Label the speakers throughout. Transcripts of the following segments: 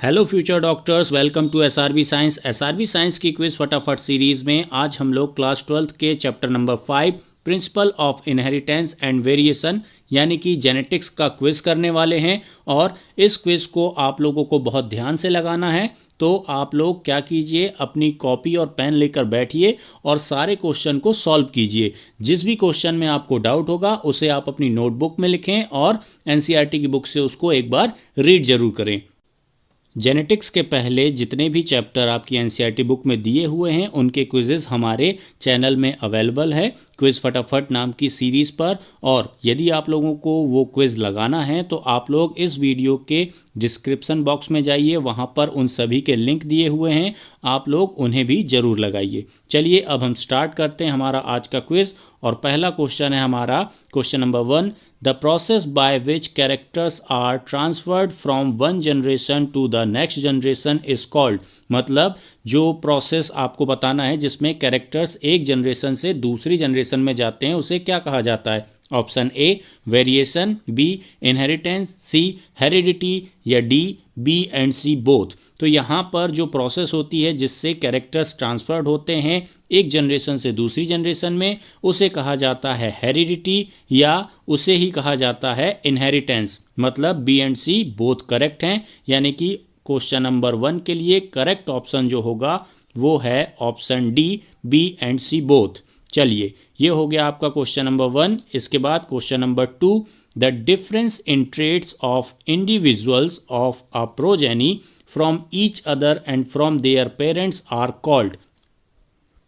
Speaker 1: Hello future doctors, welcome to SRB science. SRB science की quiz फटाफट series में आज हम लोग क्लास 12th के chapter number 5 principle of inheritance and variation यानी कि जेनेटिक्स का क्विज करने वाले हैं। और इस क्विज को आप लोगों को बहुत ध्यान से लगाना है। तो आप लोग क्या कीजिए, अपनी कॉपी और पेन लेकर बैठिए और सारे क्वेश्चन को सॉल्व कीजिए। जिस भी क्वेश्चन में आपको डाउट होगा उसे आप अपनी नोटबुक में लिखें और एनसीईआरटी की बुक से उसको एक बार रीड जरूर करें। जेनेटिक्स के पहले जितने भी चैप्टर आपकी एनसीईआरटी बुक में दिए हुए हैं उनके क्विजेस हमारे चैनल में अवेलेबल है क्विज फटाफट नाम की सीरीज़ पर। और यदि आप लोगों को वो क्विज लगाना है तो आप लोग इस वीडियो के डिस्क्रिप्शन बॉक्स में जाइए, वहाँ पर उन सभी के लिंक दिए हुए हैं, आप लोग उन्हें भी ज़रूर लगाइए। चलिए अब हम स्टार्ट करते हैं हमारा आज का क्विज। और पहला क्वेश्चन है हमारा question number 1। The process by which characters are transferred from one generation to the next generation is called. मतलब जो प्रोसेस आपको बताना है जिसमें कैरेक्टर्स एक जनरेशन से दूसरी जनरेशन में जाते हैं उसे क्या कहा जाता है। Option A variation, B inheritance, C heredity या D B and C both. तो यहाँ पर जो प्रोसेस होती है जिससे कैरेक्टर्स ट्रांसफर्ड होते हैं एक जनरेशन से दूसरी जनरेशन में उसे कहा जाता है हेरिडिटी या उसे ही कहा जाता है इनहेरिटेंस। मतलब B and C both correct हैं, यानी कि क्वेश्चन नंबर 1 के लिए करेक्ट ऑप्शन जो होगा वो है option D B and C both. चलिए ये हो गया आपका क्वेश्चन नंबर 1। इसके बाद question number 2। The difference in traits of individuals of a progeny from each other and from their parents are called.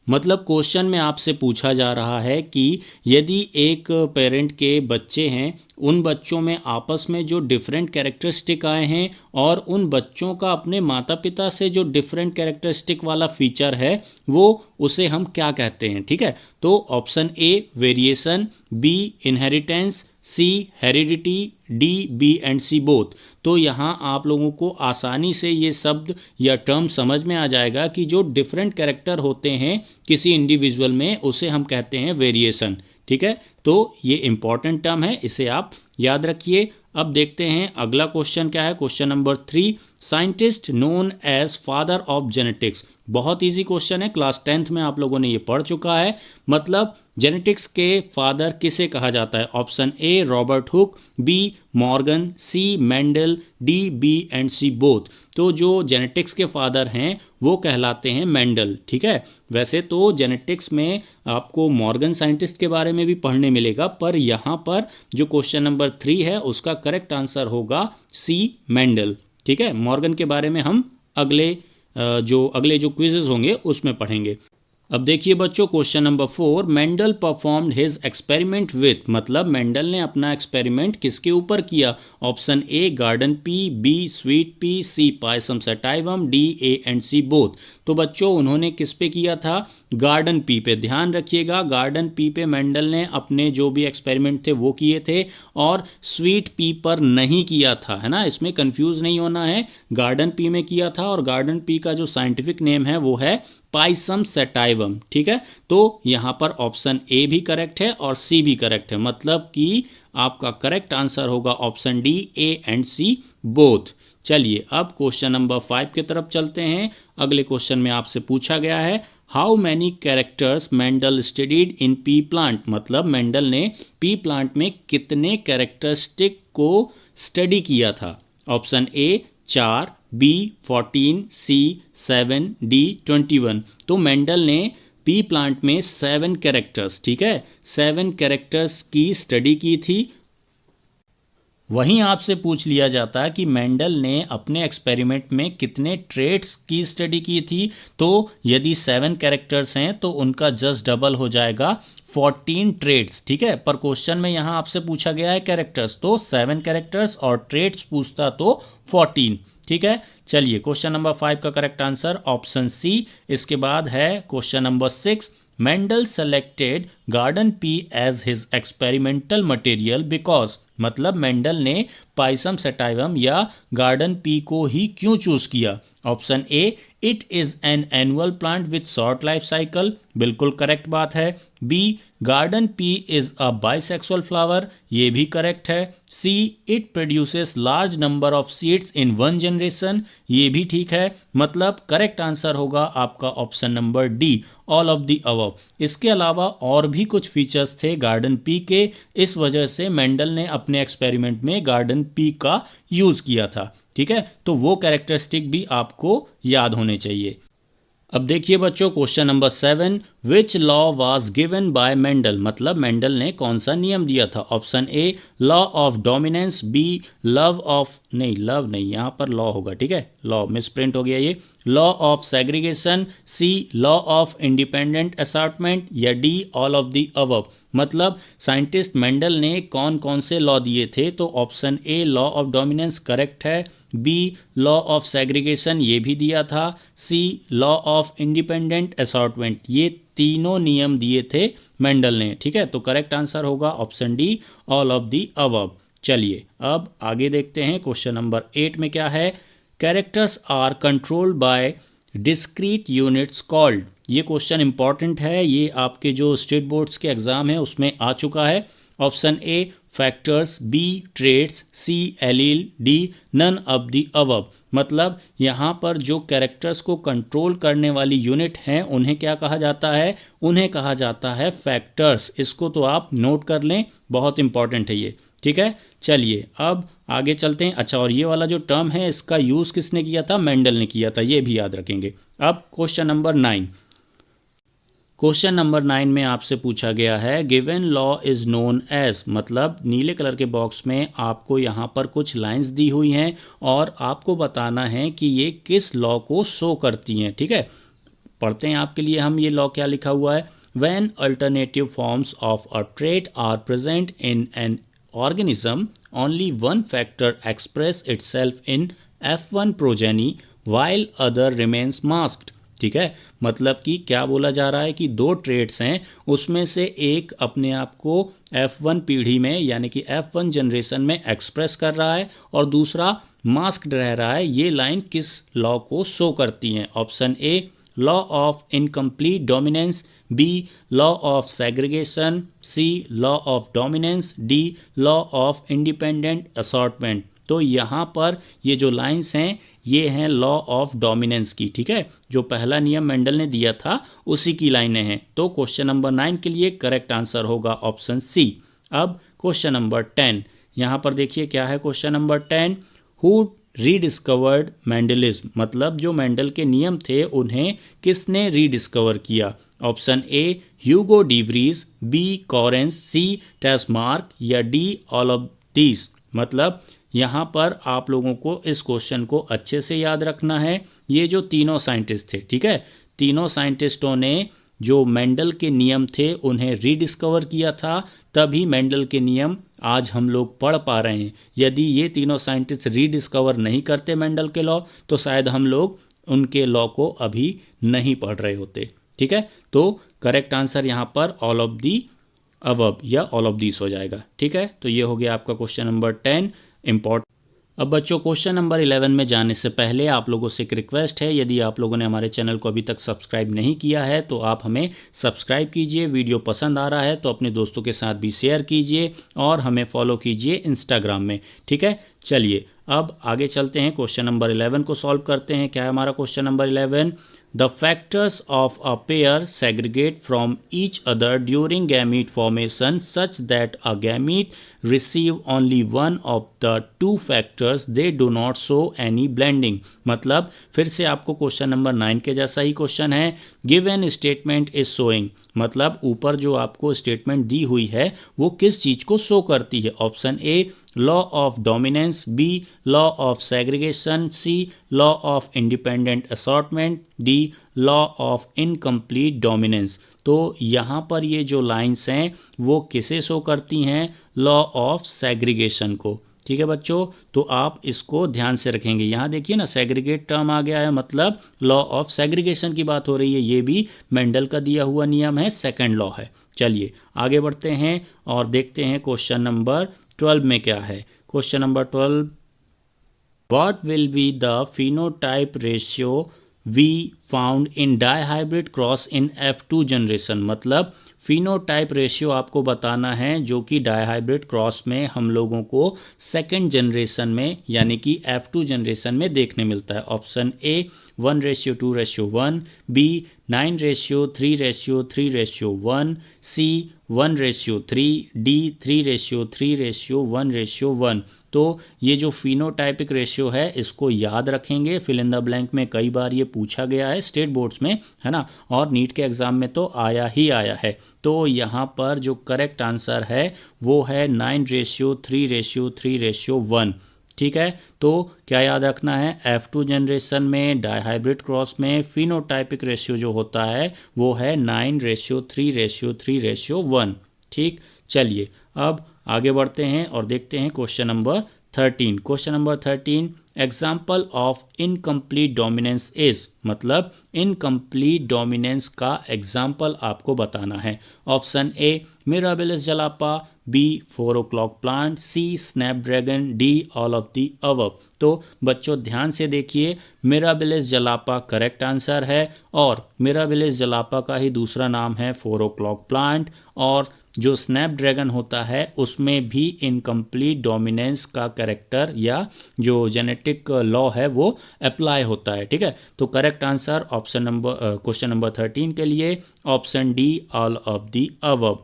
Speaker 1: मतलब क्वेश्चन में आपसे पूछा जा रहा है कि यदि एक पेरेंट के बच्चे हैं, उन बच्चों में आपस में जो डिफरेंट कैरेक्टरिस्टिक आए हैं और उन बच्चों का अपने माता पिता से जो डिफरेंट कैरेक्टरिस्टिक वाला फीचर है वो उसे हम क्या कहते हैं। ठीक है, तो option A variation, B inheritance, C heredity, D B and C both. तो यहाँ आप लोगों को आसानी से ये शब्द या टर्म समझ में आ जाएगा कि जो डिफरेंट कैरेक्टर होते हैं किसी इंडिविजुअल में उसे हम कहते हैं वेरिएशन। ठीक है, तो ये इंपॉर्टेंट टर्म है, इसे आप याद रखिए। अब देखते हैं अगला क्वेश्चन क्या है। Question number 3। Scientist known as father of genetics. बहुत इजी क्वेश्चन है, क्लास 10th में आप लोगों ने ये पढ़ चुका है। मतलब जेनेटिक्स के फादर किसे कहा जाता है। Option A Robert Hooke, B Morgan, C Mendel, D B and C both. तो जो जेनेटिक्स के फादर हैं वो कहलाते हैं मेंडल। ठीक है, वैसे तो जेनेटिक्स में आपको मॉर्गन साइंटिस्ट के बारे में भी पढ़ने मिलेगा, पर यहाँ पर जो क्वेश्चन नंबर 3 है उसका करेक्ट आंसर होगा सी मेंडल। ठीक है, मॉर्गन के बारे में हम अगले जो क्विजेज होंगे उसमें पढ़ेंगे। अब देखिए बच्चों question number 4। Mendel performed his experiment with. मतलब मेंडल ने अपना एक्सपेरिमेंट किसके ऊपर किया। Option A garden pea, B sweet pea, C Pisum sativum, D A and C both. तो बच्चों उन्होंने किस पे किया था, गार्डन पी पे। ध्यान रखिएगा गार्डन पी पे मेंडल ने अपने जो भी एक्सपेरिमेंट थे वो किए थे और स्वीट पी पर नहीं किया था, है ना, इसमें कंफ्यूज नहीं होना है। गार्डन पी में किया था और गार्डन पी का जो साइंटिफिक नेम है वो है पाइसम सेटाइवम। ठीक है, तो यहाँ पर ऑप्शन ए भी करेक्ट है और सी भी करेक्ट है। मतलब कि आपका करेक्ट आंसर होगा option D A and C both. चलिए अब क्वेश्चन नंबर 5 की तरफ चलते हैं। अगले क्वेश्चन में आपसे पूछा गया है how many characters Mendel studied in pea plant. मतलब मेंडल ने पी प्लांट में कितने कैरेक्टरिस्टिक को स्टडी किया था। Option A 4, B 14, C 7, D 21। तो मेंडल ने पी प्लांट में 7 कैरेक्टर्स, ठीक है, 7 कैरेक्टर्स की स्टडी की थी। वहीं आपसे पूछ लिया जाता है कि मेंडल ने अपने एक्सपेरिमेंट में कितने ट्रेट्स की स्टडी की थी। तो यदि 7 कैरेक्टर्स हैं तो उनका जस्ट डबल हो जाएगा 14 ट्रेट्स। ठीक है, पर क्वेश्चन में यहाँ आपसे पूछा गया है कैरेक्टर्स, तो 7 कैरेक्टर्स और ट्रेट्स पूछता तो 14। ठीक है, चलिए क्वेश्चन नंबर 5 का करेक्ट आंसर ऑप्शन सी। इसके बाद है question number 6। Mendel selected garden pea as his experimental material because। मतलब मेंडल ने पाइसम सैटिवम या गार्डन पी को ही क्यों चूज किया? Option A, it is an annual plant with short life cycle, बिल्कुल करेक्ट बात है। B, garden pea is a bisexual flower, ये भी करेक्ट है। C, it produces large number of seeds in one generation, ये भी ठीक है। मतलब करेक्ट आंसर होगा आपका option number D, all of the above. इसके अलावा और भी कुछ फीचर्स थे गार्डन पी के, इस वजह से मेंडल ने अपने एक्सपेरिमेंट में गार्डन पी का यूज किया था। ठीक है, तो वो कैरेक्टरिस्टिक भी आपको याद होने चाहिए। अब देखिए बच्चों, question number 7, which law was given by Mendel, मतलब मेंडल ने कौन सा नियम दिया था? Option A, law of dominance, B, love नहीं, यहाँ पर लॉ होगा, ठीक है, लॉ मिसप्रिंट हो गया ये, law of segregation, C, law of independent assortment, या D, all of the above. मतलब साइंटिस्ट मेंडल ने कौन कौन से लॉ दिए थे? तो option A, law of dominance correct है। बी, लॉ ऑफ सेग्रीगेशन, ये भी दिया था। C, law of independent assortment, ये तीनों नियम दिए थे मेंडल ने। ठीक है, तो करेक्ट आंसर होगा option D, all of the above. चलिए अब आगे देखते हैं क्वेश्चन नंबर 8 में क्या है। Characters are controlled by discrete units called, ये क्वेश्चन इंपॉर्टेंट है, ये आपके जो स्टेट बोर्ड्स के एग्जाम है उसमें आ चुका है। Option A, factors, B, traits, C, allele, D, none of the above. मतलब यहाँ पर जो कैरेक्टर्स को कंट्रोल करने वाली यूनिट हैं उन्हें क्या कहा जाता है? उन्हें कहा जाता है फैक्टर्स। इसको तो आप नोट कर लें, बहुत इंपॉर्टेंट है ये। ठीक है, चलिए अब आगे चलते हैं। अच्छा, और ये वाला जो टर्म है इसका यूज़ किसने किया था? मेंडल ने किया था, ये भी याद रखेंगे। अब क्वेश्चन नंबर 9, क्वेश्चन नंबर 9 में आपसे पूछा गया है given law is known as, मतलब नीले कलर के बॉक्स में आपको यहाँ पर कुछ लाइंस दी हुई हैं और आपको बताना है कि ये किस लॉ को शो करती हैं। ठीक है, पढ़ते हैं आपके लिए हम, ये लॉ क्या लिखा हुआ है। When alternative forms of a trait are present in an organism, only one factor express itself in F1 progeny while other remains masked। ठीक है, मतलब कि क्या बोला जा रहा है कि दो ट्रेड्स हैं, उसमें से एक अपने आप को F1 पीढ़ी में यानी कि F1 जनरेशन में एक्सप्रेस कर रहा है और दूसरा मास्क्ड रह रहा है। ये लाइन किस लॉ को शो करती हैं? Option A, law of incomplete dominance, B, law of segregation, C, law of dominance, D, law of independent assortment. तो यहाँ पर ये जो लाइंस हैं ये हैं लॉ ऑफ डोमिनेंस की। ठीक है, जो पहला नियम मेंडल ने दिया था उसी की लाइनें हैं। तो क्वेश्चन नंबर 9 के लिए करेक्ट आंसर होगा ऑप्शन सी। अब क्वेश्चन नंबर 10, यहाँ पर देखिए क्या है question number 10, who rediscovered Mendelism, मतलब जो मेंडल के नियम थे उन्हें किसने रीडिस्कवर किया? Option A, Hugo de Vries, B, Correns, C, Tschermak, या डी, ऑल ऑफ दीज। मतलब यहाँ पर आप लोगों को इस क्वेश्चन को अच्छे से याद रखना है। ये जो तीनों साइंटिस्ट थे, ठीक है, तीनों साइंटिस्टों ने जो मेंडल के नियम थे उन्हें रीडिस्कवर किया था, तभी मेंडल के नियम आज हम लोग पढ़ पा रहे हैं। यदि ये तीनों साइंटिस्ट रीडिस्कवर नहीं करते मेंडल के लॉ तो शायद हम लोग उनके लॉ को अभी नहीं पढ़ रहे होते। ठीक है, तो करेक्ट आंसर यहाँ पर ऑल ऑफ दी अबव या ऑल ऑफ दीस हो जाएगा। ठीक है, तो ये हो गया आपका क्वेश्चन नंबर 10 इम्पॉर्टेंट। अब बच्चों क्वेश्चन नंबर 11 में जाने से पहले आप लोगों से एक रिक्वेस्ट है, यदि आप लोगों ने हमारे चैनल को अभी तक सब्सक्राइब नहीं किया है तो आप हमें सब्सक्राइब कीजिए। वीडियो पसंद आ रहा है तो अपने दोस्तों के साथ भी शेयर कीजिए और हमें फॉलो कीजिए इंस्टाग्राम में। ठीक है, चलिए अब आगे चलते हैं, क्वेश्चन नंबर 11 को सॉल्व करते हैं। क्या है हमारा question number 11? The factors of a pair segregate from each other during gamete formation such that a gamete receive only one of the two factors, they do not show any blending। मतलब फिर से आपको question number 9 के जैसा ही question है। Given statement is showing, मतलब ऊपर जो आपको स्टेटमेंट दी हुई है वो किस चीज़ को शो करती है? Option A, law of dominance, B, law of segregation, C, law of independent assortment, D, law of incomplete dominance. तो यहाँ पर ये जो लाइंस हैं वो किसे शो करती हैं? लॉ ऑफ सेग्रीगेशन को। ठीक है बच्चों, तो आप इसको ध्यान से रखेंगे। यहाँ देखिए ना, सेग्रीगेट टर्म आ गया है, मतलब लॉ ऑफ सेग्रीगेशन की बात हो रही है। ये भी मेंडल का दिया हुआ नियम है, सेकंड लॉ है। चलिए आगे बढ़ते हैं और देखते हैं क्वेश्चन नंबर 12 में क्या है? Question number 12, what will be the phenotype ratio we found in dihybrid cross in F2 generation. मतलब फिनोटाइप रेशियो आपको बताना है जो कि डाईहाइब्रिड क्रॉस में हम लोगों को सेकेंड जनरेशन में यानी कि F2 जनरेशन में देखने मिलता है। Option A 1:2:1, B 9:3:3:1, C 1:3, D 3:3:1:1। तो ये जो फिनोटाइपिक रेशियो है इसको याद रखेंगे। फिल इन द ब्लैंक में कई बार ये पूछा गया है स्टेट बोर्ड्स में, है ना, और नीट के एग्जाम में तो आया ही आया है। तो यहाँ पर जो करेक्ट आंसर है वो है 9:3:3:1। ठीक है, तो क्या याद रखना है? F2 जनरेशन में डाईहाइब्रिड क्रॉस में फिनोटाइपिक रेशियो जो होता है वो है 9:3:3:1। ठीक, चलिए अब आगे बढ़ते हैं और देखते हैं question number 13। Question number 13, example of incomplete dominance is. मतलब इनकम्प्लीट डोमिनेंस का एग्जाम्पल आपको बताना है। Option A Mirabilis jalapa, B 4 o'clock plant, C snapdragon, D all of the above. तो बच्चों ध्यान से देखिए, मिराबिलिस जलापा करेक्ट आंसर है और मिराबिलिस जलापा का ही दूसरा नाम है 4 o'clock प्लांट। और जो स्नैपड्रैगन होता है उसमें भी इनकम्प्लीट डोमिनेंस का कैरेक्टर या जो जेनेटिक लॉ है वो अप्लाई होता है। ठीक है, तो correct answer option number question number 13 के लिए option D all of the above.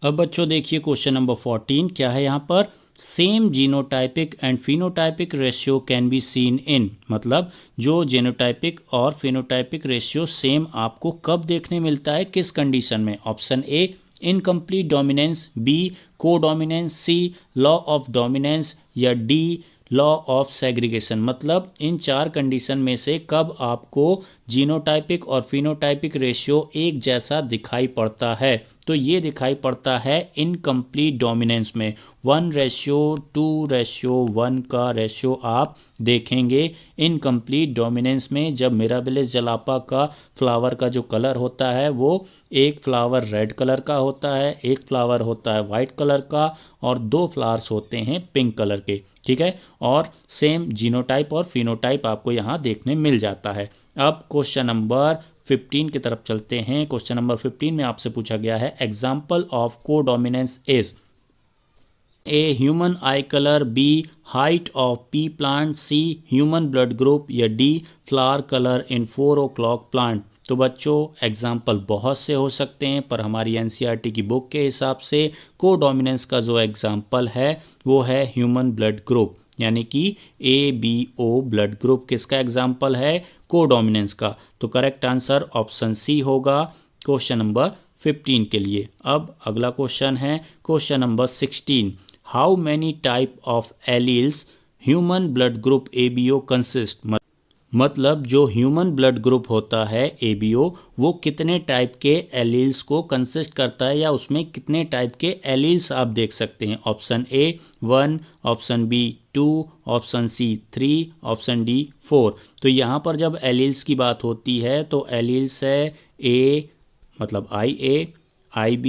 Speaker 1: अब बच्चों देखिए क्वेश्चन नंबर 14 क्या है यहाँ पर। Same genotypic and phenotypic ratio can be seen in. मतलब जो जीनोटाइपिक और फिनोटाइपिक रेशियो सेम आपको कब देखने मिलता है, किस कंडीशन में? Option A incomplete dominance, B codominance, C law of dominance या डी लॉ ऑफ सेग्रीगेशन। मतलब इन चार कंडीशन में से कब आपको जीनोटाइपिक और फिनोटाइपिक रेशियो एक जैसा दिखाई पड़ता है? तो ये दिखाई पड़ता है इनकम्प्लीट डोमिनेंस में। 1:2:1 का रेशियो आप देखेंगे इनकम्प्लीट डोमिनेंस में, जब मिराबिलिस जलापा का फ्लावर का जो कलर होता है वो एक फ्लावर रेड कलर का होता है, एक फ्लावर होता है वाइट कलर का और 2 फ्लावर्स होते हैं पिंक कलर के। ठीक है, और सेम जीनोटाइप और फिनोटाइप आपको यहाँ देखने मिल जाता है। अब क्वेश्चन नंबर 15 की तरफ चलते हैं। क्वेश्चन नंबर 15 में आपसे पूछा गया है example of codominance is A human eye colour, B height of pea plant, C human blood group या D flower colour in 4 o'clock plant. तो बच्चों एग्जाम्पल बहुत से हो सकते हैं पर हमारी एनसीईआरटी की बुक के हिसाब से कोडोमिनेंस का जो एग्जाम्पल है वो है ह्यूमन ब्लड ग्रुप, यानी कि ABO ब्लड ग्रुप किसका एग्जाम्पल है? कोडोमिनेंस का। तो करेक्ट आंसर ऑप्शन सी होगा क्वेश्चन नंबर 15 के लिए। अब अगला क्वेश्चन है question number 16, how many type of alleles human blood group ABO consist. मतलब जो ह्यूमन ब्लड ग्रुप होता है ABO वो कितने टाइप के एलील्स को कंसिस्ट करता है या उसमें कितने टाइप के एलील्स आप देख सकते हैं? Option A 1, option B 2, option C 3, option D 4। तो यहाँ पर जब एलील्स की बात होती है तो एलील्स है ए मतलब IA, IB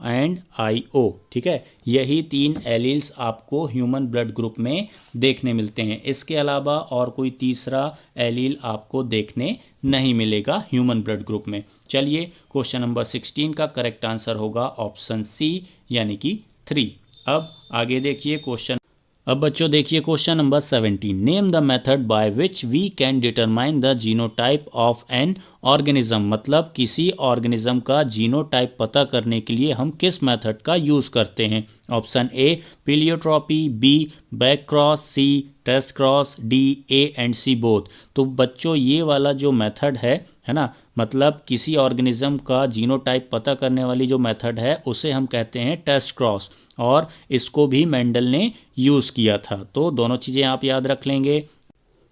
Speaker 1: एंड IO। ठीक है, यही 3 एलील्स आपको ह्यूमन ब्लड ग्रुप में देखने मिलते हैं। इसके अलावा और कोई तीसरा एलील आपको देखने नहीं मिलेगा ह्यूमन ब्लड ग्रुप में। चलिए क्वेश्चन नंबर 16 का करेक्ट आंसर होगा ऑप्शन सी यानी कि 3। अब आगे देखिए क्वेश्चन। अब बच्चों देखिए question number 17, name the method by which we can determine the genotype of an organism. मतलब किसी ऑर्गेनिज्म का जीनोटाइप पता करने के लिए हम किस मेथड का यूज़ करते हैं? Option A pleiotropy, B back cross, C test cross, D A and C both. तो बच्चों ये वाला जो मेथड है ना, मतलब किसी ऑर्गेनिज्म का जीनोटाइप पता करने वाली जो मेथड है उसे हम कहते हैं टेस्ट क्रॉस, और इसको भी मेंडल ने यूज़ किया था। तो दोनों चीज़ें आप याद रख लेंगे।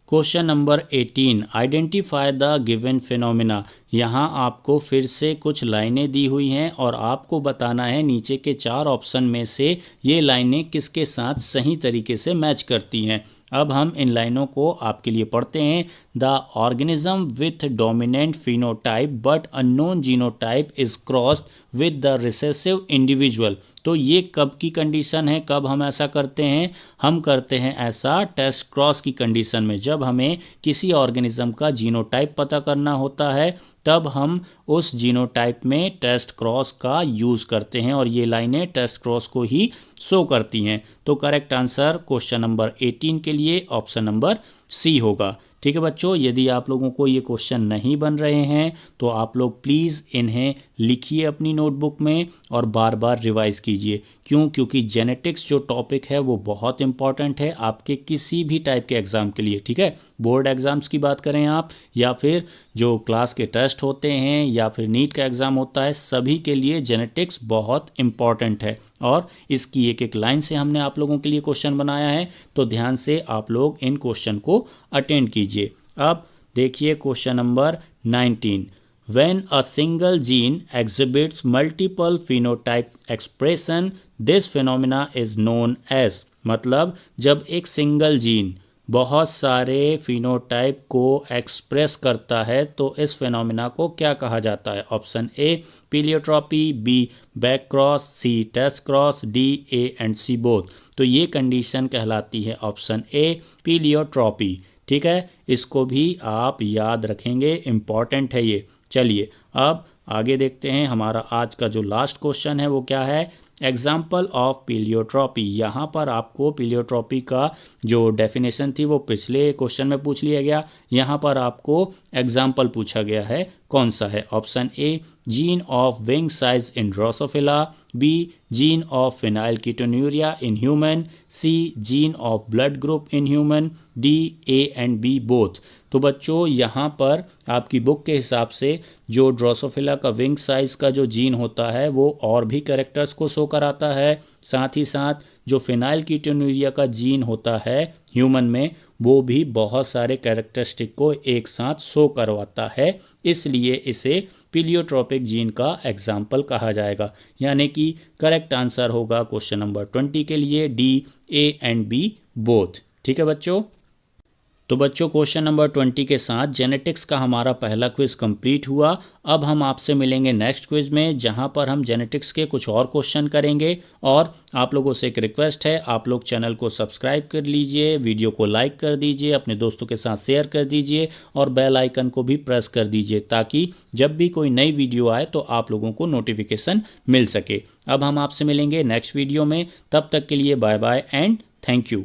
Speaker 1: Question number 18, identify the given phenomena. यहाँ आपको फिर से कुछ लाइनें दी हुई हैं और आपको बताना है नीचे के 4 ऑप्शन में से ये लाइनें किसके साथ सही तरीके से मैच करती हैं। अब हम इन लाइनों को आपके लिए पढ़ते हैं। The organism with dominant phenotype but unknown genotype is crossed with the recessive individual. तो ये कब की कंडीशन है, कब हम ऐसा करते हैं? हम करते हैं ऐसा टेस्ट क्रॉस की कंडीशन में। जब हमें किसी ऑर्गेनिज्म का जीनोटाइप पता करना होता है तब हम उस जीनोटाइप में टेस्ट क्रॉस का यूज़ करते हैं और ये लाइनें टेस्ट क्रॉस को ही शो करती हैं। तो करेक्ट आंसर क्वेश्चन नंबर 18 के लिए ऑप्शन नंबर सी होगा। ठीक है बच्चों, यदि आप लोगों को ये क्वेश्चन नहीं बन रहे हैं तो आप लोग प्लीज़ इन्हें लिखिए अपनी नोटबुक में और बार बार रिवाइज कीजिए। क्यों? क्योंकि जेनेटिक्स जो टॉपिक है वो बहुत इंपॉर्टेंट है आपके किसी भी टाइप के एग्ज़ाम के लिए। ठीक है, बोर्ड एग्ज़ाम्स की बात करें आप, या फिर जो क्लास के टेस्ट होते हैं, या फिर नीट का एग्ज़ाम होता है, सभी के लिए जेनेटिक्स बहुत इंपॉर्टेंट है। और इसकी एक एक लाइन से हमने आप लोगों के लिए क्वेश्चन बनाया है, तो ध्यान से आप लोग इन क्वेश्चन को अटेंड कीजिए। अब देखिए question number 19। When a single gene exhibits multiple phenotype expression, this phenomena is known as। मतलब जब एक सिंगल जीन बहुत सारे फिनोटाइप को एक्सप्रेस करता है तो इस फिनोमिना को क्या कहा जाता है? Option A pleiotropy, B back cross, C test cross, D A and C both. तो ये कंडीशन कहलाती है ऑप्शन ए पीलियोट्रॉपी। ठीक है, इसको भी आप याद रखेंगे, इम्पॉर्टेंट है ये। चलिए अब आगे देखते हैं। हमारा आज का जो लास्ट क्वेश्चन है वो क्या है? Example of pleiotropy. यहाँ पर आपको पीलियोट्रॉपी का जो डेफिनेशन थी वो पिछले क्वेश्चन में पूछ लिया गया, यहाँ पर आपको एग्जाम्पल पूछा गया है। कौन सा है? Option A gene of wing size in Drosophila, B gene of phenylketonuria in human, C gene of blood group in human, D A and B both. तो बच्चों यहाँ पर आपकी बुक के हिसाब से जो ड्रोसोफिला का विंग साइज का जो जीन होता है वो और भी कैरेक्टर्स को शो कराता है, साथ ही साथ जो फिनाइलकीटोन्यूरिया का जीन होता है ह्यूमन में वो भी बहुत सारे कैरेक्टरिस्टिक को एक साथ शो करवाता है, इसलिए इसे पीलियोट्रोपिक जीन का एग्जाम्पल कहा जाएगा। यानी कि करेक्ट आंसर होगा क्वेश्चन नंबर 20 के लिए D A and B both. ठीक है बच्चों, तो बच्चों क्वेश्चन नंबर 20 के साथ जेनेटिक्स का हमारा पहला क्विज कंप्लीट हुआ। अब हम आपसे मिलेंगे नेक्स्ट क्विज में, जहां पर हम जेनेटिक्स के कुछ और क्वेश्चन करेंगे। और आप लोगों से एक रिक्वेस्ट है, आप लोग चैनल को सब्सक्राइब कर लीजिए, वीडियो को लाइक कर दीजिए, अपने दोस्तों के साथ शेयर कर दीजिए और बेल आइकन को भी प्रेस कर दीजिए ताकि जब भी कोई नई वीडियो आए तो आप लोगों को नोटिफिकेशन मिल सके। अब हम आपसे मिलेंगे नेक्स्ट वीडियो में, तब तक के लिए bye bye and thank you.